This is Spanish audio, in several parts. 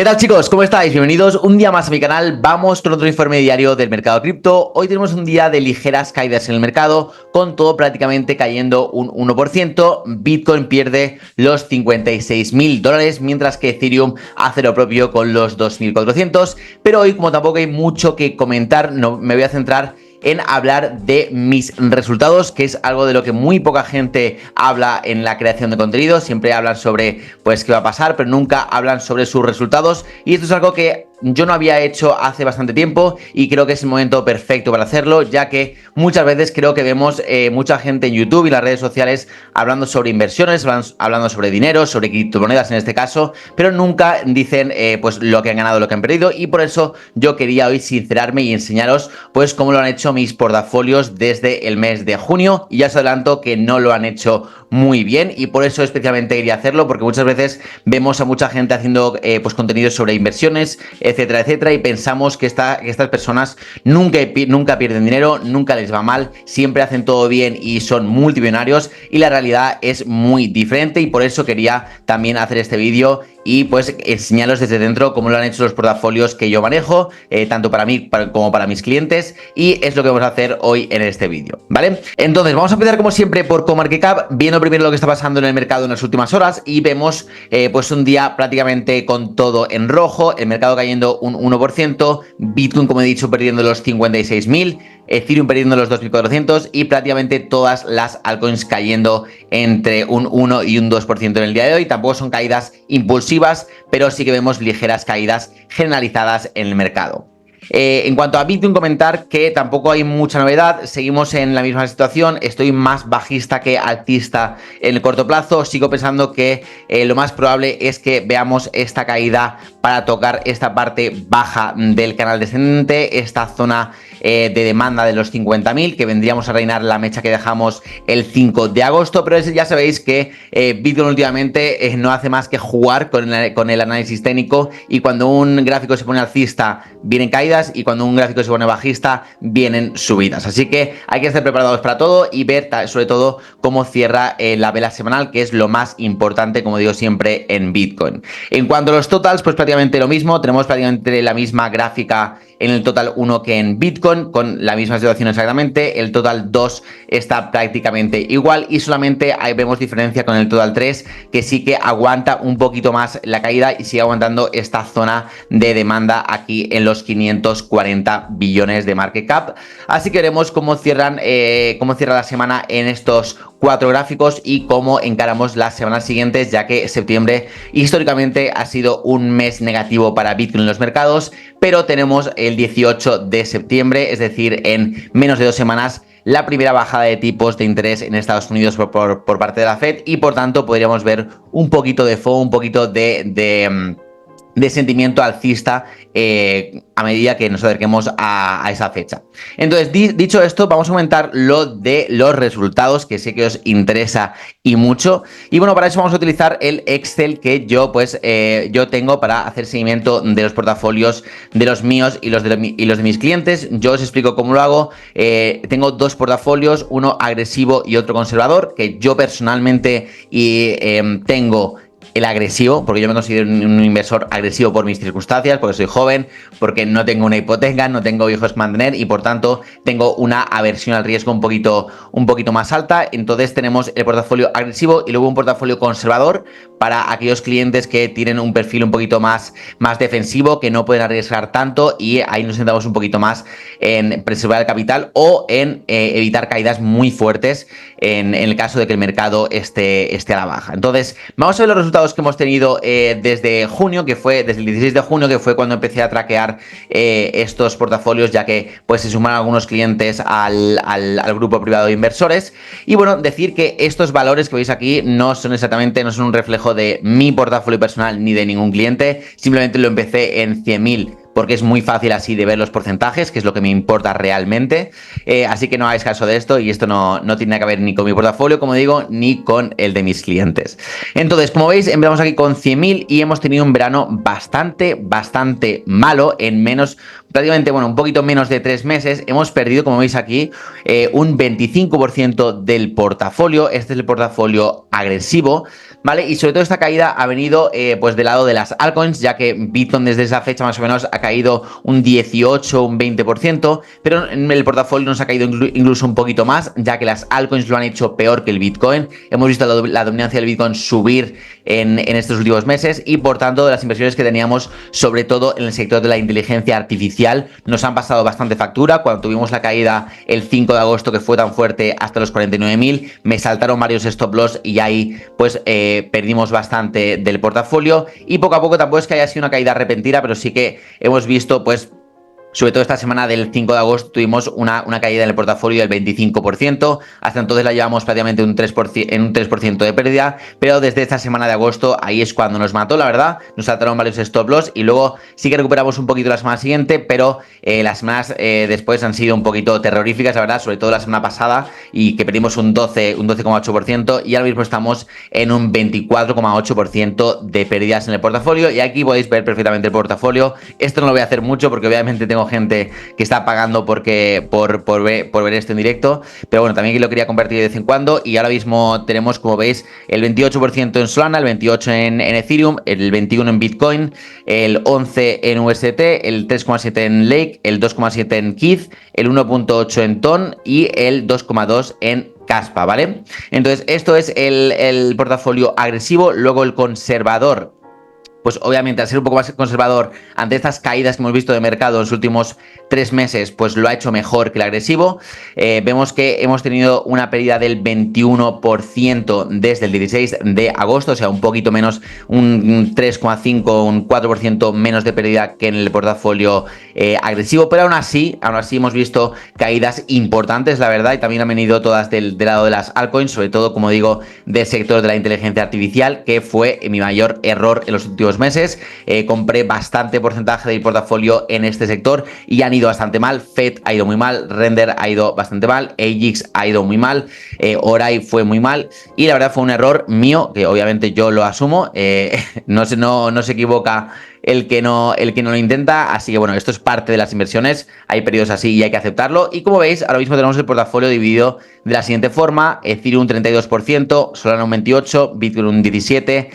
¿Qué tal, chicos? ¿Cómo estáis? Bienvenidos un día más a mi canal. Vamos con otro informe diario del mercado cripto. Hoy tenemos un día de ligeras caídas en el mercado, con todo prácticamente cayendo un 1%. Bitcoin pierde los $56.000, mientras que Ethereum hace lo propio con los 2.400. Pero hoy, como tampoco hay mucho que comentar, no me voy a centrar en hablar de mis resultados, que es algo de lo que muy poca gente habla en la creación de contenido. Siempre hablan sobre pues qué va a pasar, pero nunca hablan sobre sus resultados, y esto es algo que yo no había hecho hace bastante tiempo y creo que es el momento perfecto para hacerlo, ya que muchas veces creo que vemos mucha gente en YouTube y las redes sociales hablando sobre inversiones, hablando sobre dinero, sobre criptomonedas en este caso, pero nunca dicen pues lo que han ganado, lo que han perdido, y por eso yo quería hoy sincerarme y enseñaros pues cómo lo han hecho mis portafolios desde el mes de junio, y ya os adelanto que no lo han hecho muy bien, y por eso especialmente quería hacerlo, porque muchas veces vemos a mucha gente haciendo pues contenidos sobre inversiones, etcétera, etcétera, y pensamos que estas personas nunca pierden dinero, nunca les va mal, siempre hacen todo bien y son multimillonarios, y la realidad es muy diferente, y por eso quería también hacer este vídeo y pues enseñaros desde dentro cómo lo han hecho los portafolios que yo manejo, tanto para mí como para mis clientes, y es lo que vamos a hacer hoy en este vídeo, ¿vale? Entonces vamos a empezar como siempre por CoinMarketCap, viendo primero lo que está pasando en el mercado en las últimas horas, y vemos pues un día prácticamente con todo en rojo, el mercado cayendo un 1%, Bitcoin, como he dicho, perdiendo los 56.000, Ethereum perdiendo los 2.400 y prácticamente todas las altcoins cayendo entre un 1 y un 2% en el día de hoy. Tampoco son caídas impulsivas, pero sí que vemos ligeras caídas generalizadas en el mercado. En cuanto a Bitcoin, comentar que tampoco hay mucha novedad, seguimos en la misma situación, estoy más bajista que alcista en el corto plazo. Sigo pensando que lo más probable es que veamos esta caída para tocar esta parte baja del canal descendente, esta zona de demanda de los 50.000, que vendríamos a reinar la mecha que dejamos el 5 de agosto, pero ya sabéis que Bitcoin últimamente no hace más que jugar con el análisis técnico, y cuando un gráfico se pone alcista vienen caídas, y cuando un gráfico se pone bajista vienen subidas, así que hay que estar preparados para todo y ver sobre todo cómo cierra la vela semanal, que es lo más importante, como digo siempre, en Bitcoin. En cuanto a los totals, pues prácticamente lo mismo, tenemos prácticamente la misma gráfica en el total 1 que en Bitcoin, con la misma situación exactamente. El total 2 está prácticamente igual, y solamente ahí vemos diferencia con el total 3, que sí que aguanta un poquito más la caída y sigue aguantando esta zona de demanda aquí en los 540 billones de market cap. Así que veremos cómo cierra la semana en estos 4 gráficos y cómo encaramos las semanas siguientes, ya que septiembre históricamente ha sido un mes negativo para Bitcoin en los mercados, pero tenemos el 18 de septiembre, es decir, en menos de 2 semanas, la primera bajada de tipos de interés en Estados Unidos por parte de la Fed, y por tanto podríamos ver un poquito de FOMO, un poquito de sentimiento alcista a medida que nos acerquemos a esa fecha. Entonces, dicho esto, vamos a comentar lo de los resultados, que sé que os interesa y mucho. Y bueno, para eso vamos a utilizar el Excel que yo tengo para hacer seguimiento de los portafolios de los míos y los de mis clientes. Yo os explico cómo lo hago. Tengo 2 portafolios, uno agresivo y otro conservador, que yo personalmente tengo el agresivo, porque yo me considero un inversor agresivo por mis circunstancias, porque soy joven, porque no tengo una hipoteca, no tengo hijos que mantener, y por tanto tengo una aversión al riesgo un poquito más alta. Entonces tenemos el portafolio agresivo y luego un portafolio conservador para aquellos clientes que tienen un perfil un poquito más defensivo, que no pueden arriesgar tanto, y ahí nos centramos un poquito más en preservar el capital o en evitar caídas muy fuertes en el caso de que el mercado esté a la baja. Entonces vamos a ver los resultados que hemos tenido desde junio, que fue desde el 16 de junio, que fue cuando empecé a traquear estos portafolios, ya que pues se sumaron algunos clientes al grupo privado de inversores. Y bueno, decir que estos valores que veis aquí no son un reflejo de mi portafolio personal ni de ningún cliente, simplemente lo empecé en 100.000 porque es muy fácil así de ver los porcentajes, que es lo que me importa realmente. Así que no hagáis caso de esto, y esto no tiene que ver ni con mi portafolio, como digo, ni con el de mis clientes. Entonces, como veis, empezamos aquí con 100.000 y hemos tenido un verano bastante malo. En menos, prácticamente, bueno, un poquito menos de 3 meses, hemos perdido, como veis aquí, un 25% del portafolio. Este es el portafolio agresivo, ¿vale? Y sobre todo esta caída ha venido pues del lado de las altcoins, ya que Bitcoin desde esa fecha más o menos ha caído un 18, un 20%, pero en el portafolio nos ha caído incluso un poquito más, ya que las altcoins lo han hecho peor que el Bitcoin. Hemos visto la dominancia del Bitcoin subir en estos últimos meses y por tanto las inversiones que teníamos sobre todo en el sector de la inteligencia artificial nos han pasado bastante factura. Cuando tuvimos la caída el 5 de agosto que fue tan fuerte hasta los 49.000, me saltaron varios stop loss y ahí pues perdimos bastante del portafolio y poco a poco tampoco es que haya sido una caída repentina, pero sí que hemos visto pues sobre todo esta semana del 5 de agosto tuvimos una caída en el portafolio del 25%, hasta entonces la llevamos prácticamente en un 3% de pérdida, pero desde esta semana de agosto ahí es cuando nos mató, la verdad, nos saltaron varios stop loss y luego sí que recuperamos un poquito la semana siguiente, pero las semanas después han sido un poquito terroríficas, la verdad, sobre todo la semana pasada y que perdimos un 12,8% y ahora mismo estamos en un 24,8% de pérdidas en el portafolio y aquí podéis ver perfectamente el portafolio. Esto no lo voy a hacer mucho porque obviamente tengo gente que está pagando por ver esto en directo, pero bueno, también lo quería compartir de vez en cuando y ahora mismo tenemos, como veis, el 28% en Solana, el 28% en Ethereum, el 21% en Bitcoin, el 11% en UST, el 3,7% en Lake, el 2,7% en Keith, el 1,8% en TON y el 2,2% en Caspa, ¿vale? Entonces esto es el portafolio agresivo. Luego el conservador, pues obviamente al ser un poco más conservador ante estas caídas que hemos visto de mercado en los últimos 3 meses, pues lo ha hecho mejor que el agresivo. Vemos que hemos tenido una pérdida del 21% desde el 16 de agosto, o sea, un poquito menos, un 3,5, un 4% menos de pérdida que en el portafolio agresivo, pero aún así hemos visto caídas importantes, la verdad, y también han venido todas del lado de las altcoins, sobre todo, como digo, del sector de la inteligencia artificial, que fue mi mayor error en los últimos meses. Compré bastante porcentaje del portafolio en este sector y han ido bastante mal. FED ha ido muy mal, Render ha ido bastante mal, AGX ha ido muy mal, Orai fue muy mal y la verdad fue un error mío que obviamente yo lo asumo. No se equivoca el que no lo intenta, así que bueno, esto es parte de las inversiones, hay periodos así y hay que aceptarlo. Y como veis, ahora mismo tenemos el portafolio dividido de la siguiente forma: Ethereum un 32%, Solana un 28%, Bitcoin un 17%,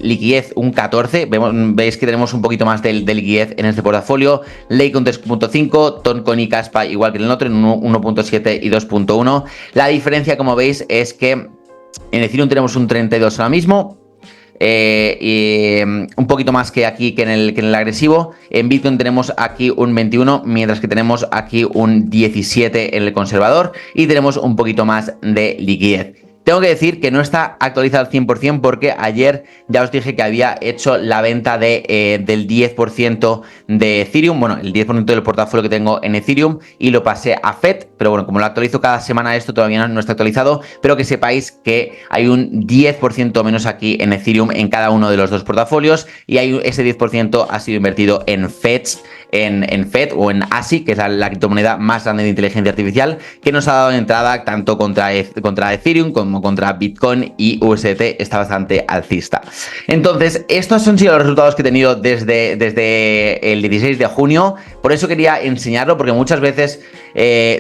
liquidez un 14%, veis que tenemos un poquito más de liquidez en este portafolio, Lake un 3.5%, Toncoin y Caspa igual que en el otro, en 1.7 y 2.1. La diferencia, como veis, es que en Ethereum tenemos un 32% ahora mismo, un poquito más que aquí que en el agresivo. En Bitcoin tenemos aquí un 21%, mientras que tenemos aquí un 17% en el conservador y tenemos un poquito más de liquidez. Tengo que decir que no está actualizado al 100% porque ayer ya os dije que había hecho la venta del 10% de Ethereum, bueno, el 10% del portafolio que tengo en Ethereum, y lo pasé a FED, pero bueno, como lo actualizo cada semana esto todavía no está actualizado, pero que sepáis que hay un 10% menos aquí en Ethereum en cada uno de los dos portafolios y ese 10% ha sido invertido en FEDs, en FED o en ASIC, que es la criptomoneda más grande de inteligencia artificial, que nos ha dado entrada tanto contra Ethereum como contra Bitcoin, y UST está bastante alcista. Entonces, estos han sido los resultados que he tenido desde el 16 de junio. Por eso quería enseñarlo, porque muchas veces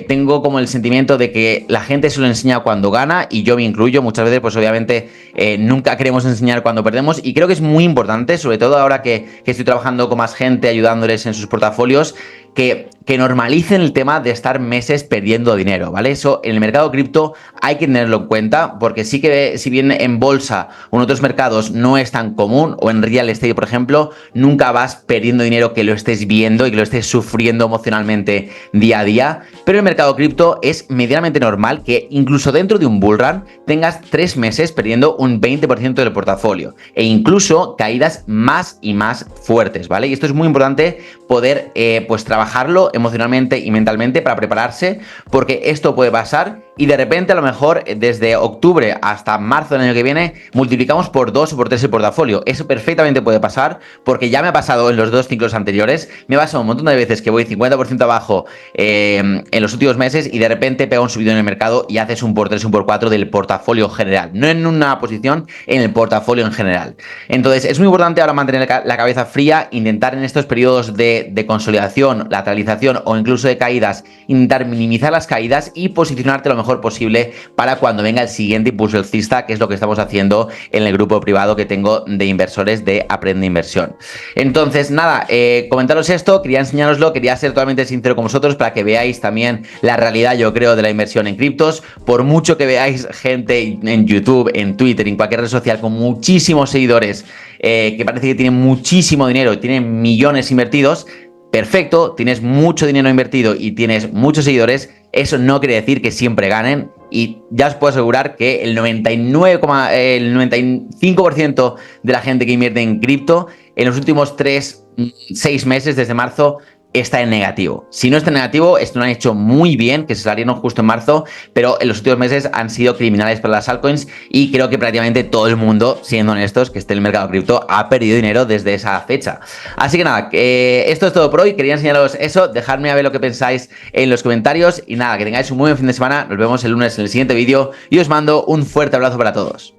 tengo como el sentimiento de que la gente se lo enseña cuando gana, y yo me incluyo. Muchas veces, pues obviamente, nunca queremos enseñar cuando perdemos, y creo que es muy importante, sobre todo ahora que estoy trabajando con más gente, ayudándoles en sus portafolios, que normalicen el tema de estar meses perdiendo dinero, ¿vale? Eso en el mercado cripto hay que tenerlo en cuenta, porque sí que, si bien en bolsa o en otros mercados no es tan común, o en real estate, por ejemplo, nunca vas perdiendo dinero que lo estés viendo y que lo estés sufriendo emocionalmente día a día, pero en el mercado cripto es medianamente normal que incluso dentro de un bull run tengas 3 meses perdiendo un 20% del portafolio, e incluso caídas más y más fuertes, ¿vale? Y esto es muy importante poder pues trabajarlo emocionalmente y mentalmente para prepararse, porque esto puede pasar y de repente a lo mejor desde octubre hasta marzo del año que viene multiplicamos por 2 o por 3 el portafolio. Eso perfectamente puede pasar, porque ya me ha pasado en los 2 ciclos anteriores. Me ha pasado un montón de veces que voy 50% abajo en los últimos meses y de repente pega un subidón en el mercado y haces un por 3, un por 4 del portafolio general, no en una posición, en el portafolio en general. Entonces es muy importante ahora mantener la cabeza fría, intentar en estos periodos de consolidación, lateralización o incluso de caídas, intentar minimizar las caídas y posicionarte a lo mejor posible para cuando venga el siguiente impulso alcista, que es lo que estamos haciendo en el grupo privado que tengo de inversores de Aprende Inversión. Entonces, nada, comentaros esto, quería enseñaroslo, quería ser totalmente sincero con vosotros para que veáis también la realidad, yo creo, de la inversión en criptos. Por mucho que veáis gente en YouTube, en Twitter, en cualquier red social con muchísimos seguidores, que parece que tienen muchísimo dinero y tienen millones invertidos, perfecto, tienes mucho dinero invertido y tienes muchos seguidores, eso no quiere decir que siempre ganen, y ya os puedo asegurar que el 95% de la gente que invierte en cripto en los últimos 6 meses desde marzo está en negativo. Si no está en negativo, esto lo han hecho muy bien, que se salieron justo en marzo, pero en los últimos meses han sido criminales para las altcoins y creo que prácticamente todo el mundo, siendo honestos, que esté en el mercado cripto, ha perdido dinero desde esa fecha. Así que nada, esto es todo por hoy. Quería enseñaros eso, dejadme a ver lo que pensáis en los comentarios y nada, que tengáis un muy buen fin de semana. Nos vemos el lunes en el siguiente vídeo y os mando un fuerte abrazo para todos.